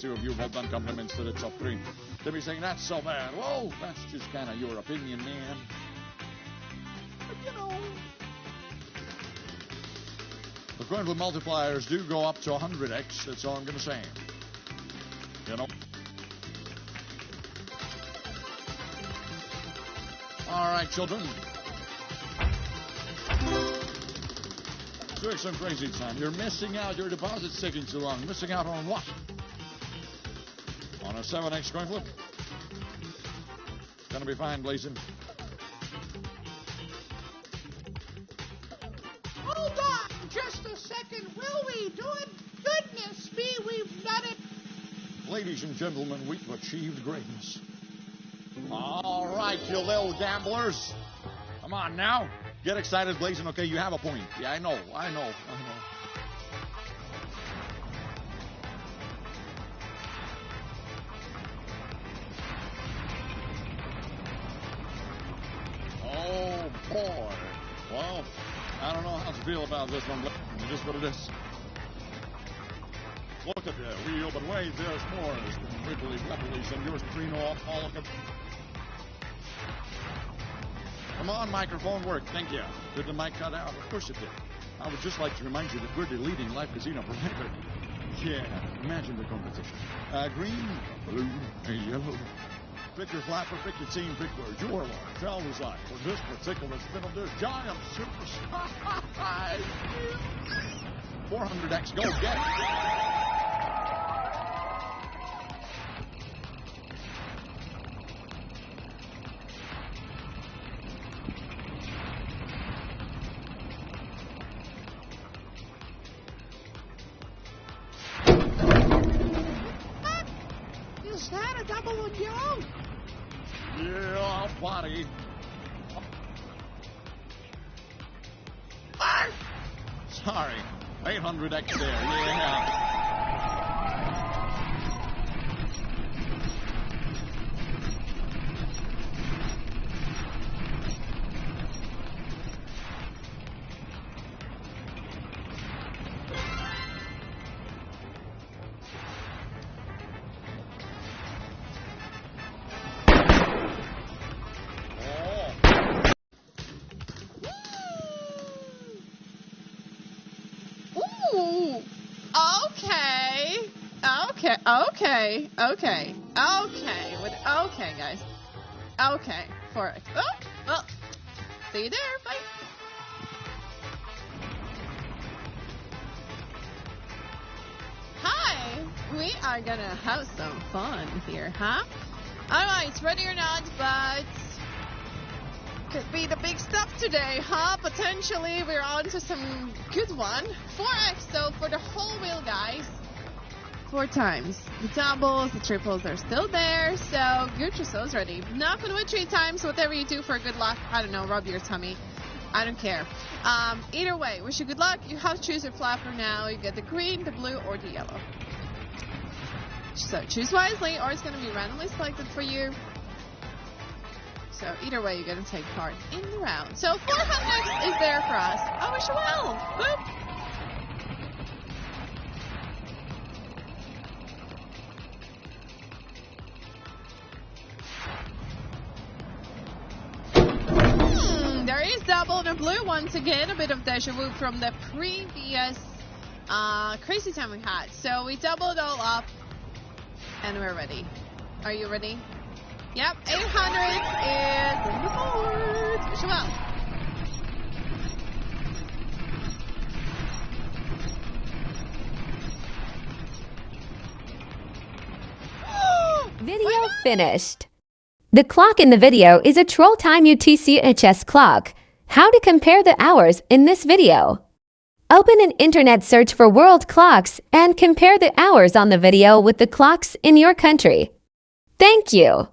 two of you have done compliments to the top three. They'll be saying, that's so bad. Whoa, that's just kind of your opinion, man. But, you know, the current multipliers do go up to 100x. That's all I'm going to say. You know. All right, children. Doing some crazy time. You're missing out. Your deposit's taking too long. Missing out on what? On a 7x coin flip. Gonna be fine, Blazing. Hold on just a second. Will we do it? Goodness me, we've done it. Ladies and gentlemen, we've achieved greatness. All right, you little gamblers. Come on now. Get excited, Blazing. Okay, you have a point. Yeah, I know. Oh, boy. Well, I don't know how to feel about this one, but it is what it is. Look at the wheel, but wait, there's more. Wiggly wobblies and yours three all of it. Come on, microphone work. Thank you. Did the mic cut out? Of course it did. I would just like to remind you that we're the leading live casino provider. Yeah, imagine the competition. Green, blue, and yellow. Pick your flapper, pick your team, pick where your life shall reside. For this particular spin of this giant super size. 400x, go get it. Is that a double on your own? Yeah, buddy. Sorry. 800x there. Yeah. Okay, guys. Okay, 4x. Oh, well, see you there. Bye. Hi, we are gonna have some fun here, huh? Alright, ready or not, but could be the big stuff today, huh? Potentially, we're on to some good one. 4x, so for the whole wheel, guys. 4 times. The doubles, the triples are still there, so get yourselves ready. Not gonna win 3 times. Whatever you do for good luck, I don't know, rub your tummy. I don't care. Either way, wish you good luck. You have to choose your flapper now. You get the green, the blue, or the yellow. So choose wisely, or it's gonna be randomly selected for you. So either way, you're gonna take part in the round. So 400 is there for us. I wish you well. Boop. There is double the blue once again. A bit of deja vu from the previous crazy time we had. So we doubled all up and we're ready. Are you ready? Yep, 800 is in the board. Wish you well. Video finished. The clock in the video is a Troll Time UTCHS clock. How to compare the hours in this video. Open an internet search for world clocks and compare the hours on the video with the clocks in your country. Thank you.